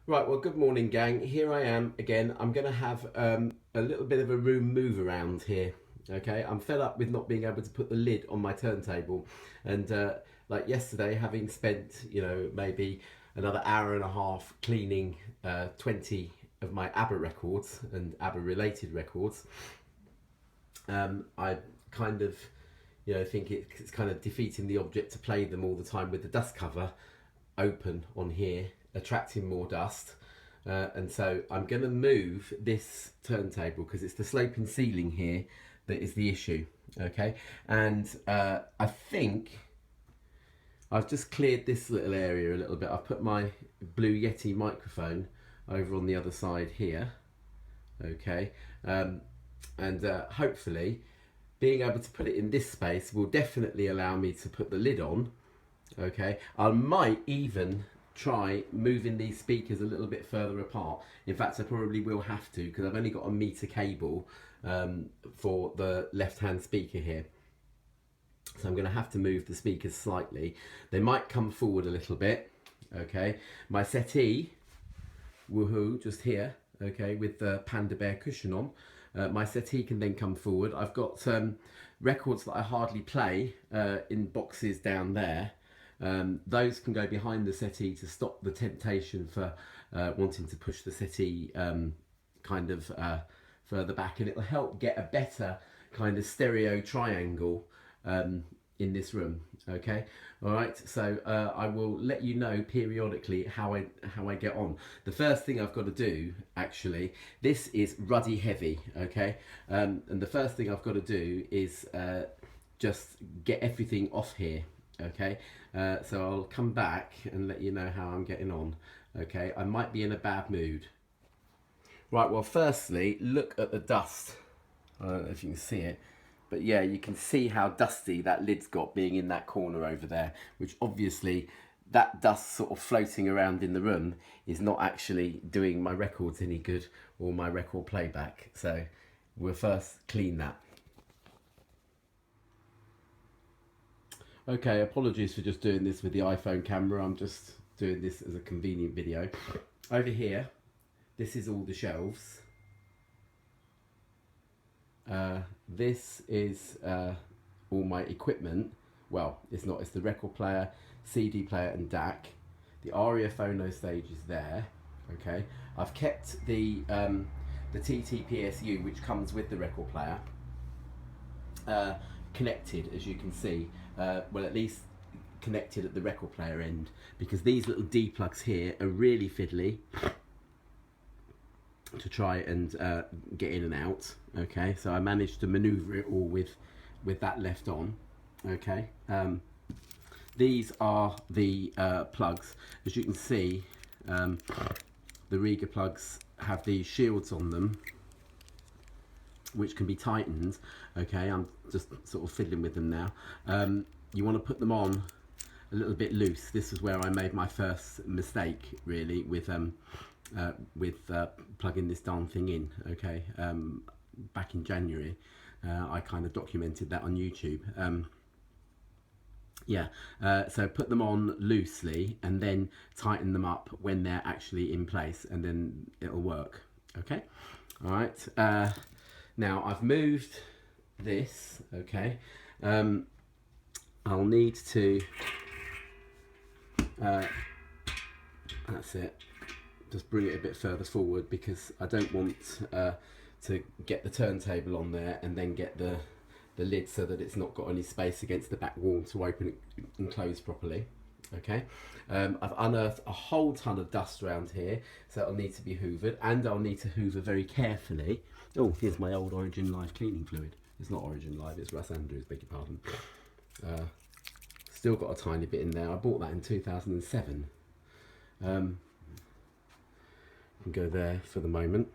Right, well, good morning, gang. Here I am again. I'm going to have a little bit of a room move around here. Okay, I'm fed up with not being able to put the lid on my turntable, and like yesterday, having spent maybe another hour and a half cleaning 20 of my ABBA records and ABBA related records. I kind of think it's kind of defeating the object to play them all the time with the dust cover open on here, attracting more dust. And so I'm going to move this turntable because it's the sloping ceiling here that is the issue. Okay, and I think I've just cleared this little area a little bit. I've put my Blue Yeti microphone over on the other side here. Okay, and hopefully being able to put it in this space will definitely allow me to put the lid on. Okay, I might even try moving these speakers a little bit further apart. In fact, I probably will have to because I've only got a meter cable for the left hand speaker here. So I'm going to have to move the speakers slightly. They might come forward a little bit. Okay, my settee, woohoo, just here, okay, with the Panda Bear cushion on. My settee can then come forward. I've got records that I hardly play in boxes down there. Those can go behind the settee to stop the temptation for wanting to push the settee kind of further back, and it'll help get a better kind of stereo triangle in this room. Okay, all right, so I will let you know periodically how I get on. The first thing I've got to do, actually, this is ruddy heavy, okay, and the first thing I've got to do is just get everything off here. Okay, so I'll come back and let you know how I'm getting on. Okay, I might be in a bad mood. Right, well, firstly, look at the dust. I don't know if you can see it, but yeah, you can see how dusty that lid's got being in that corner over there, which obviously that dust sort of floating around in the room is not actually doing my records any good or my record playback. So we'll first clean that. Okay, apologies for just doing this with the iPhone camera. I'm just doing this as a convenient video. Over here, this is all the shelves. This is all my equipment. Well, it's not. It's the record player, CD player and DAC. The ARIA phono stage is there. Okay, I've kept the TT-PSU, which comes with the record player, connected, as you can see. Well, at least connected at the record player end, because these little D plugs here are really fiddly to try and get in and out. Okay, so I managed to maneuver it all with that left on. Okay, these are the plugs. As you can see, the Rega plugs have these shields on them which can be tightened. Okay, I'm just sort of fiddling with them now. You want to put them on a little bit loose. This is where I made my first mistake, really, with plugging this darn thing in. Okay, back in January, I kind of documented that on YouTube. Yeah, so put them on loosely and then tighten them up when they're actually in place, and then it'll work. Okay, all right. Now I've moved this, okay. I'll need to, that's it, just bring it a bit further forward because I don't want to get the turntable on there and then get the lid so that it's not got any space against the back wall to open it and close properly. Okay, I've unearthed a whole ton of dust around here, so it'll need to be hoovered, and I'll need to hoover very carefully. Oh, here's my old Origin Live cleaning fluid. It's not Origin Live, it's Russ Andrews, beg your pardon. Still got a tiny bit in there. I bought that in 2007. Can go there for the moment.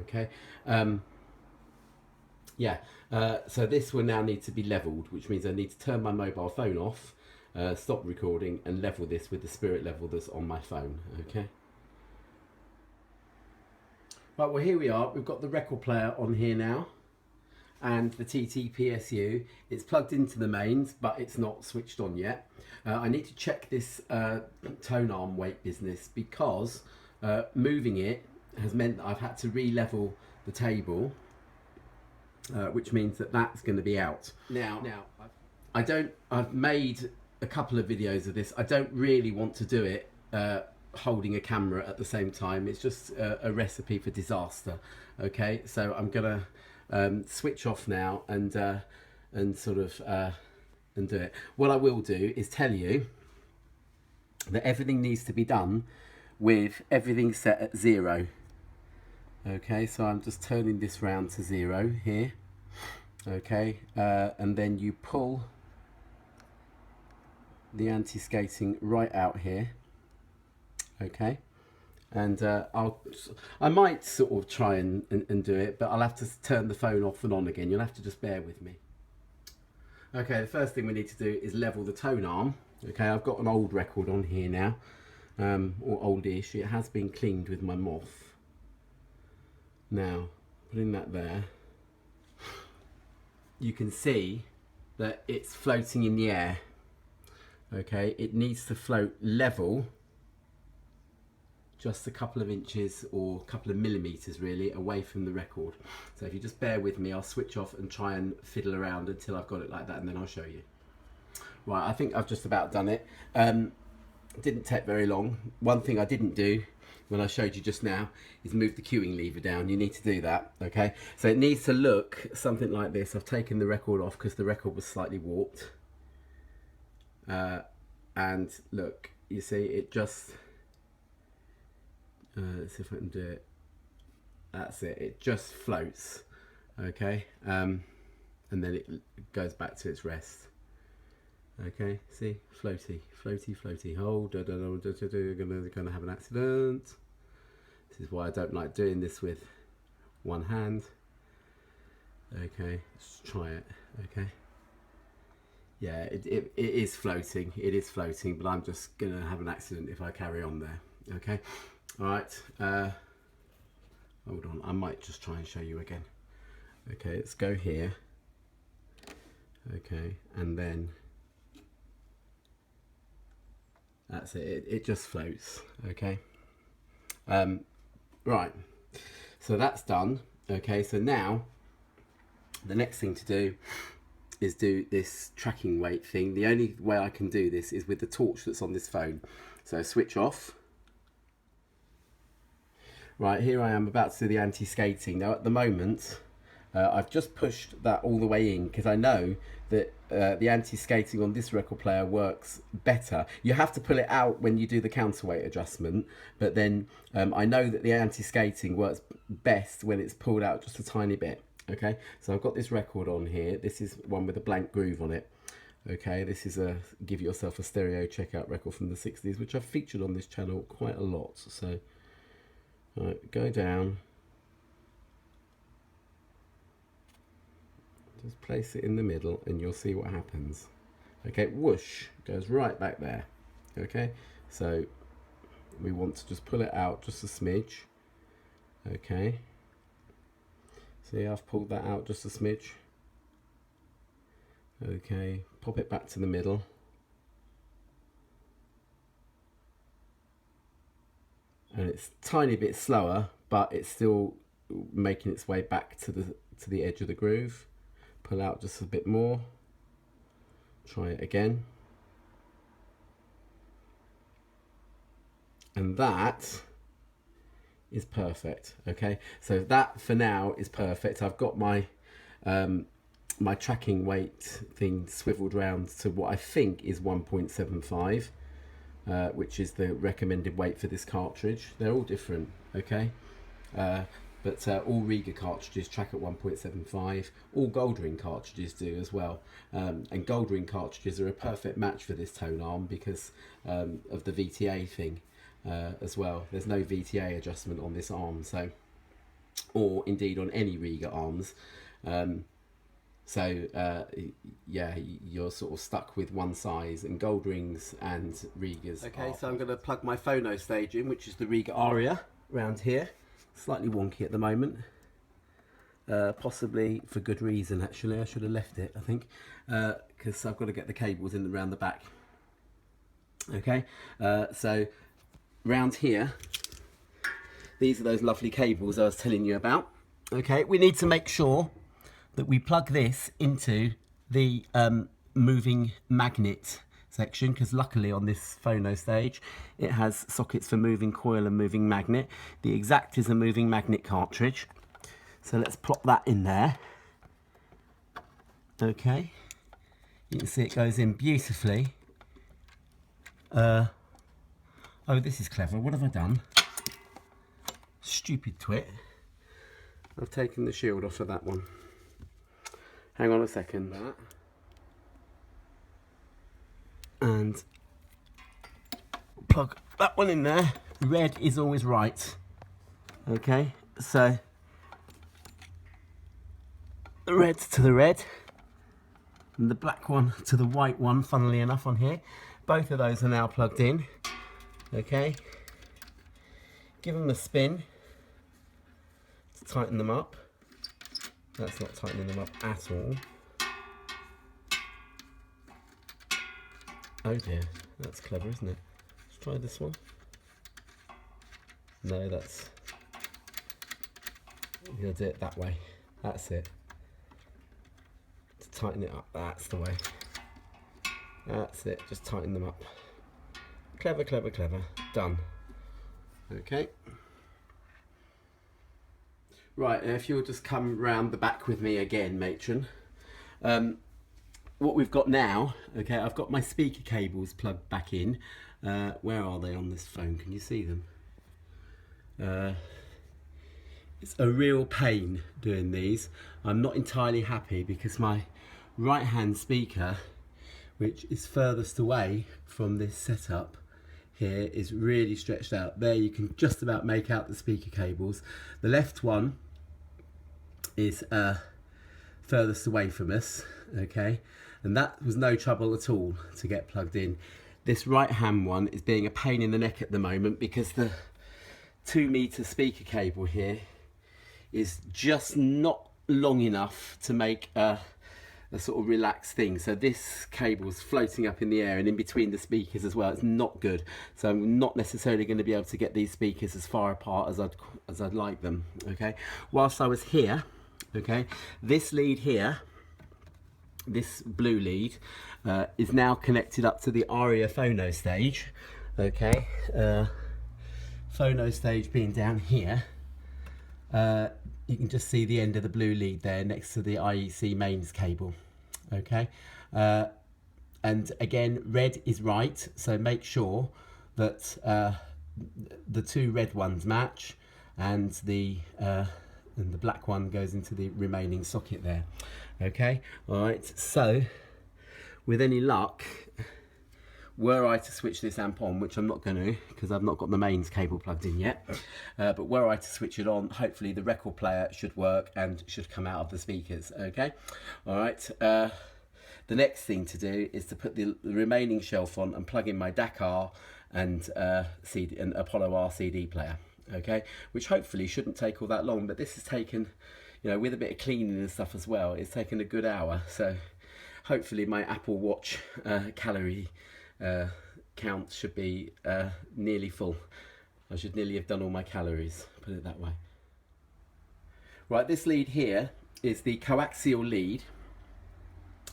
Okay. Yeah, so this will now need to be leveled, which means I need to turn my mobile phone off, stop recording and level this with the spirit level that's on my phone. Okay. Right, well, here we are. We've got the record player on here now, and the TT-PSU. It's plugged into the mains, but it's not switched on yet. I need to check this tone arm weight business, because moving it has meant that I've had to re-level the table, which means that that's going to be out. Now I've made a couple of videos of this. I don't really want to do it holding a camera at the same time. It's just a recipe for disaster. Okay, so I'm gonna switch off now and sort of and do it. What I will do is tell you that everything needs to be done with everything set at 0. Okay, so I'm just turning this round to 0 here. Okay, and then you pull the anti-skating right out here. Okay, and I might sort of try and do it, but I'll have to turn the phone off and on again. You'll have to just bear with me. Okay, the first thing we need to do is level the tone arm. Okay, I've got an old record on here now, or oldish. It has been cleaned with my moth. Now, putting that there, you can see that it's floating in the air. Okay, it needs to float level, just a couple of inches or a couple of millimeters really away from the record. So if you just bear with me, I'll switch off and try and fiddle around until I've got it like that, and then I'll show you. Right, I think I've just about done it. Didn't take very long. One thing I didn't do when I showed you just now is move the cueing lever down. You need to do that, okay? So it needs to look something like this. I've taken the record off because the record was slightly warped. And look, you see, it just... let's see if I can do it. That's it. It just floats, okay, and then it goes back to its rest. Okay, see, floaty, floaty, floaty. Hold, gonna have an accident. This is why I don't like doing this with one hand. Okay, let's try it. Okay. Yeah, it is floating. It is floating, but I'm just gonna have an accident if I carry on there. Okay. All right, hold on, I might just try and show you again. Okay, let's go here. Okay, and then that's it, it just floats. Okay, right, so that's done. Okay, so now the next thing to do is do this tracking weight thing. The only way I can do this is with the torch that's on this phone. So switch off. Right, here I am about to do the anti-skating. Now at the moment, I've just pushed that all the way in because I know that the anti-skating on this record player works better. You have to pull it out when you do the counterweight adjustment, but then I know that the anti-skating works best when it's pulled out just a tiny bit. Okay, so I've got this record on here. This is one with a blank groove on it. Okay, this is a Give Yourself a Stereo checkout record from the 60s, which I've featured on this channel quite a lot. So right, go down, just place it in the middle and you'll see what happens. Okay, whoosh, goes right back there. Okay, so we want to just pull it out just a smidge. Okay, see, I've pulled that out just a smidge. Okay, pop it back to the middle. And it's a tiny bit slower, but it's still making its way back to the edge of the groove. Pull out just a bit more. Try it again. And that is perfect. Okay, so that for now is perfect. I've got my my tracking weight thing swiveled round to what I think is 1.75. Which is the recommended weight for this cartridge. They're all different, okay? But all Rega cartridges track at 1.75. All Goldring cartridges do as well. And Goldring cartridges are a perfect match for this tone arm because of the VTA thing as well. There's no VTA adjustment on this arm, so, or indeed on any Rega arms. So yeah, you're sort of stuck with one size, and Goldrings and Regas. Okay, so I'm going to plug my phono stage in, which is the Rega Aria around here. Slightly wonky at the moment. possibly for good reason. Actually, I should have left it, I think, because I've got to get the cables in around the back. Okay, so round here, these are those lovely cables I was telling you about. Okay, we need to make sure that we plug this into the moving magnet section, because luckily on this phono stage it has sockets for moving coil and moving magnet. The Exact is a moving magnet cartridge, so let's plop that in there. Okay, you can see it goes in beautifully. Oh, this is clever. What have I done? Stupid twit. I've taken the shield off of that one. Hang on a second. And plug that one in there. Red is always right. Okay, so the red to the red and the black one to the white one, funnily enough, on here. Both of those are now plugged in. Okay, give them a spin to tighten them up. That's not tightening them up at all. Oh dear, that's clever, isn't it? Let's try this one. No, that's... You'll do it that way. That's it. To tighten it up, that's the way. That's it, just tighten them up. Clever, clever, clever. Done. Okay. Right, if you'll just come round the back with me again, matron. What we've got now, okay, I've got my speaker cables plugged back in. Where are they on this phone? Can you see them? It's a real pain doing these. I'm not entirely happy because my right hand speaker, which is furthest away from this setup here, is really stretched out. There you can just about make out the speaker cables. The left one is furthest away from us, okay, and that was no trouble at all to get plugged in. This right hand one is being a pain in the neck at the moment because the 2 meter speaker cable here is just not long enough to make a sort of relaxed thing. So this cable's floating up in the air and in between the speakers as well. It's not good. So I'm not necessarily going to be able to get these speakers as far apart as I'd like them. Okay. Whilst I was here, okay, this lead here, this blue lead, is now connected up to the ARIA phono stage. Okay. Phono stage being down here. You can just see the end of the blue lead there next to the IEC mains cable. Okay, and again, red is right, so make sure that the 2 red ones match and the black one goes into the remaining socket there. Okay, all right, so with any luck, were I to switch this amp on, which I'm not going to because I've not got the mains cable plugged in yet, but were I to switch it on, hopefully the record player should work and should come out of the speakers. Okay, all right. The next thing to do is to put the remaining shelf on and plug in my DAC-R and Apollo R CD player. Okay, which hopefully shouldn't take all that long, but this has taken, you know, with a bit of cleaning and stuff as well, it's taken a good hour. So hopefully my Apple Watch calorie count should be nearly full. I should nearly have done all my calories, put it that way. Right, this lead here is the coaxial lead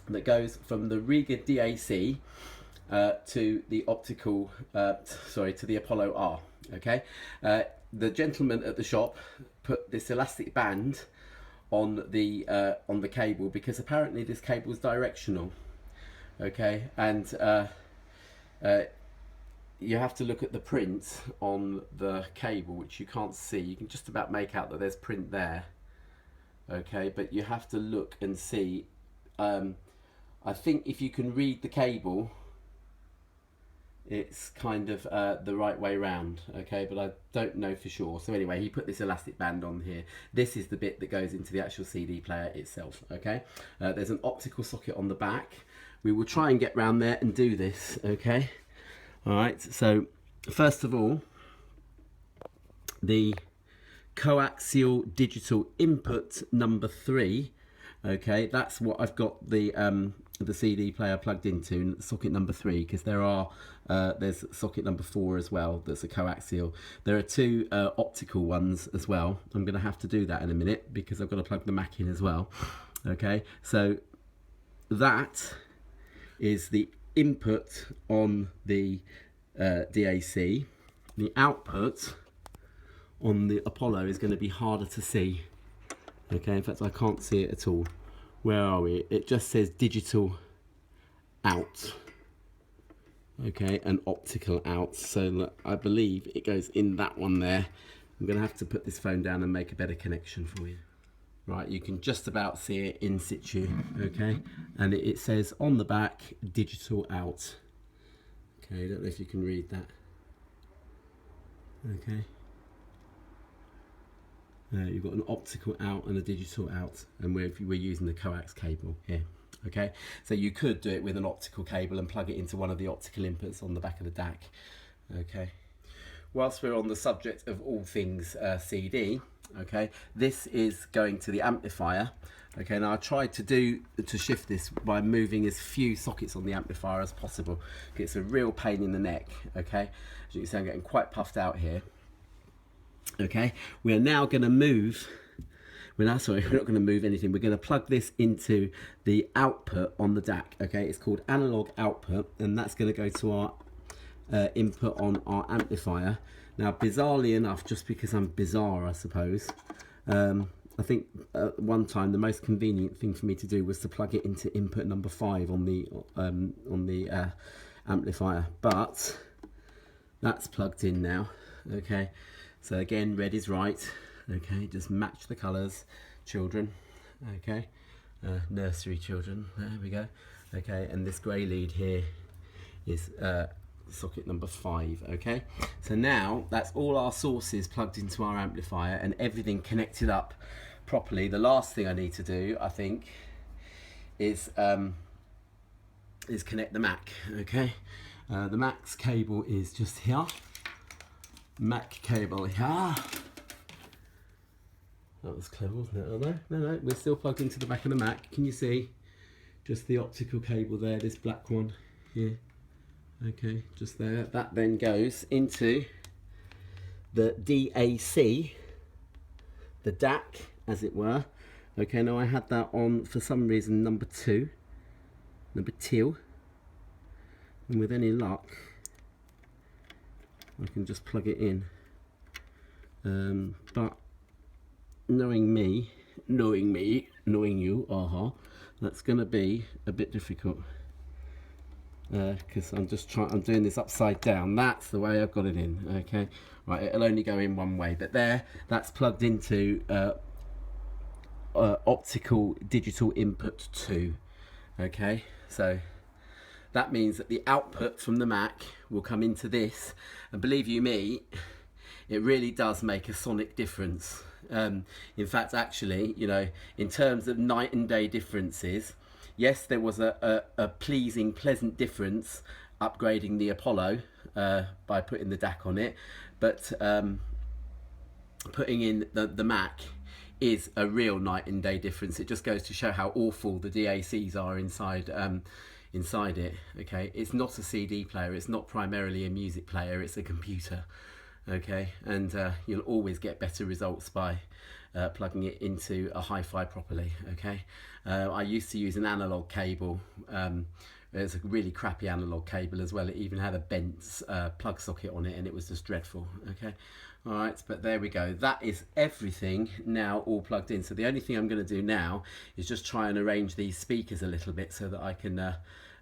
that goes from the Rega DAC to the optical, to the Apollo R. Okay, the gentleman at the shop put this elastic band on the cable because apparently this cable is directional. Okay, and you have to look at the print on the cable, which you can't see. You can just about make out that there's print there. Okay, but you have to look and see. I think if you can read the cable, it's kind of the right way round. Okay, but I don't know for sure. So anyway, he put this elastic band on here. This is the bit that goes into the actual CD player itself. Okay, there's an optical socket on the back. We will try and get round there and do this. Okay, all right, so first of all, the coaxial digital input number 3. Okay, that's what I've got the CD player plugged into, socket number 3, because there's socket number 4 as well that's a coaxial. There are 2 optical ones as well. I'm going to have to do that in a minute because I've got to plug the Mac in as well. Okay, so that is the input on the DAC. The output on the Apollo is going to be harder to see. Okay, in fact I can't see it at all. Where are we? It just says digital out. Okay, and optical out. So look, I believe it goes in that one there. I'm going to have to put this phone down and make a better connection for you. Right, you can just about see it in situ. Okay, and it says on the back digital out. Okay, I don't know if you can read that. Okay. You've got an optical out and a digital out, and we're using the coax cable here. Okay, so you could do it with an optical cable and plug it into one of the optical inputs on the back of the DAC. Okay, whilst we're on the subject of all things CD, okay, this is going to the amplifier. Okay, now I tried to shift this by moving as few sockets on the amplifier as possible. It's a real pain in the neck. Okay, as you can see, I'm getting quite puffed out here. Okay, we are now going to move, we're not going to move anything. We're going to plug this into the output on the DAC. Okay, it's called analog output, and that's going to go to our input on our amplifier. Now, bizarrely enough, just because I'm bizarre, I suppose, I think at one time the most convenient thing for me to do was to plug it into input number 5 on the amplifier, but that's plugged in now. Okay, so again, red is right. Okay, just match the colours, children. Okay, nursery children, there we go. Okay, and this grey lead here is socket number 5. Okay, so now that's all our sources plugged into our amplifier and everything connected up properly. The last thing I need to do, I think, is connect the Mac. Okay, the Mac's cable is just here. Mac cable here. That was clever, wasn't it? Oh, no, we're still plugged into the back of the Mac. Can you see? Just the optical cable there, this black one here. Okay, just there. That then goes into the DAC, the DAC, as it were. Okay, now I had that on, for some reason, number 2. And with any luck, I can just plug it in. But knowing me, knowing you, that's going to be a bit difficult. Because I'm doing this upside down. That's the way I've got it in. Okay, right, it'll only go in one way, but there, that's plugged into optical digital input 2. Okay, so that means that the output from the Mac will come into this, and believe you me, it really does make a sonic difference. In fact, actually, you know, in terms of night and day differences, yes, there was a pleasant difference upgrading the Apollo by putting the DAC on it, but putting in the Mac is a real night and day difference. It just goes to show how awful the DACs are inside it. Okay, it's not a CD player, it's not primarily a music player, it's a computer. Okay, and you'll always get better results by plugging it into a hi-fi properly. Okay, I used to use an analog cable. There's a really crappy analog cable as well. It even had a bent plug socket on it, and it was just dreadful. Okay, all right, but there we go. That is everything now all plugged in. So the only thing I'm going to do now is just try and arrange these speakers a little bit so that I can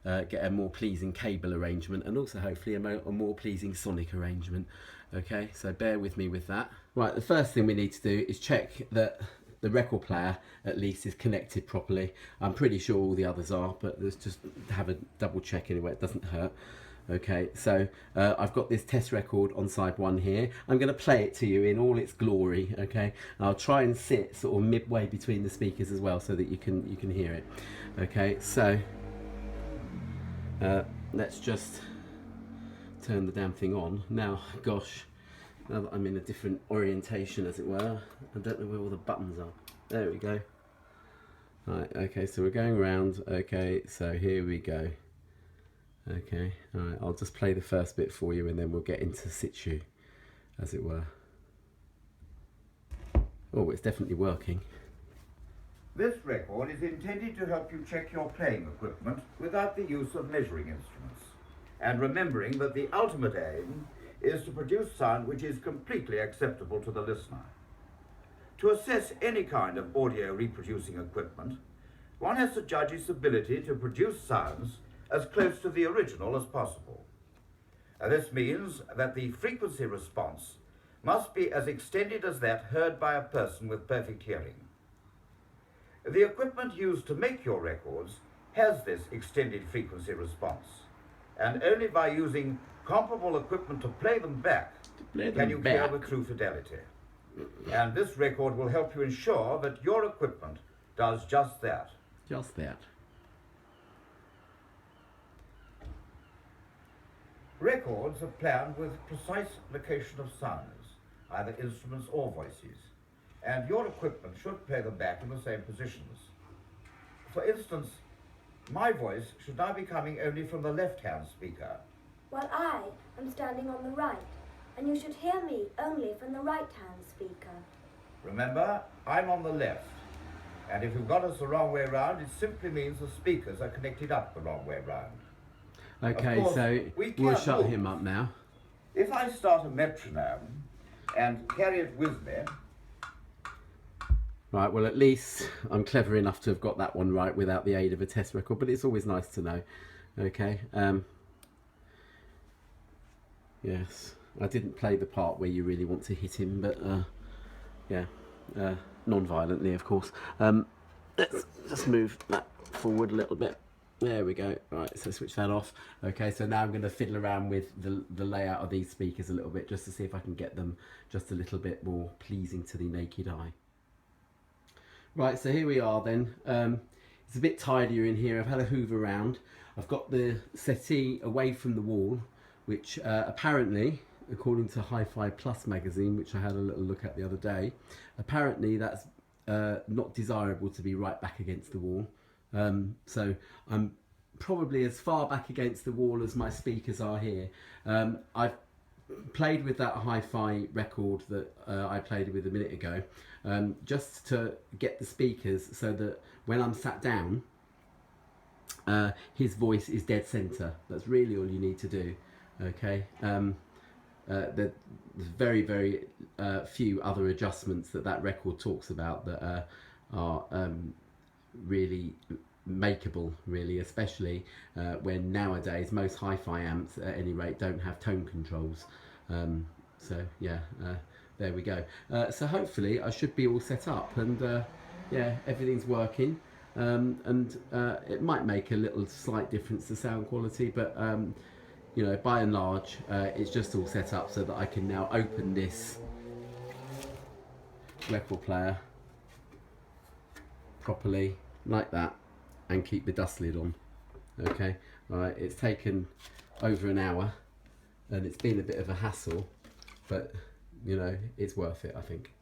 get a more pleasing cable arrangement, and also hopefully a more pleasing sonic arrangement. Okay, so bear with me with that. Right, the first thing we need to do is check that the record player at least is connected properly. I'm pretty sure all the others are, but let's just have a double check anyway, it doesn't hurt. Okay, so I've got this test record on side 1 here. I'm going to play it to you in all its glory. Okay, and I'll try and sit sort of midway between the speakers as well so that you can hear it. Okay, so let's just turn the damn thing on now. Gosh, Now that I'm in a different orientation, as it were. I don't know where all the buttons are. There we go. Right, okay, so we're going around. Okay, so here we go. Okay, all right, I'll just play the first bit for you and then we'll get into situ, as it were. Oh, it's definitely working. This record is intended to help you check your playing equipment without the use of measuring instruments, and remembering that the ultimate aim is to produce sound which is completely acceptable to the listener. To assess any kind of audio reproducing equipment, one has to judge its ability to produce sounds as close to the original as possible. This means that the frequency response must be as extended as that heard by a person with perfect hearing. The equipment used to make your records has this extended frequency response, and only by using comparable equipment to play them back can you hear with true fidelity. And this record will help you ensure that your equipment does just that. Just that. Records are planned with precise location of sounds, either instruments or voices, and your equipment should play them back in the same positions. For instance, my voice should now be coming only from the left-hand speaker, while I am standing on the right, and you should hear me only from the right-hand speaker. Remember, I'm on the left, and if you've got us the wrong way round, it simply means the speakers are connected up the wrong way round. Okay, so we'll shut him up now. If I start a metronome and carry it with me... Right, well, at least I'm clever enough to have got that one right without the aid of a test record, but it's always nice to know. Okay, yes, I didn't play the part where you really want to hit him, but yeah, non-violently, of course. Let's just move that forward a little bit. There we go. Right, so switch that off. Okay, so now I'm going to fiddle around with the layout of these speakers a little bit, just to see if I can get them just a little bit more pleasing to the naked eye. Right, so here we are then. It's a bit tidier in here. I've had a hoover around. I've got the settee away from the wall, which apparently, according to Hi-Fi Plus magazine, which I had a little look at the other day, apparently that's not desirable to be right back against the wall. So I'm probably as far back against the wall as my speakers are here. I've played with that hi-fi record that I played with a minute ago, just to get the speakers so that when I'm sat down, his voice is dead center. That's really all you need to do. Okay. There's very, very few other adjustments that record talks about that are really makeable, really, especially when nowadays most hi-fi amps at any rate don't have tone controls. So yeah, there we go. So hopefully I should be all set up, and yeah, everything's working, and it might make a little slight difference to sound quality, but you know, by and large it's just all set up so that I can now open this record player properly like that and keep the dust lid on. Okay, all right, it's taken over an hour and it's been a bit of a hassle, but you know, it's worth it, I think.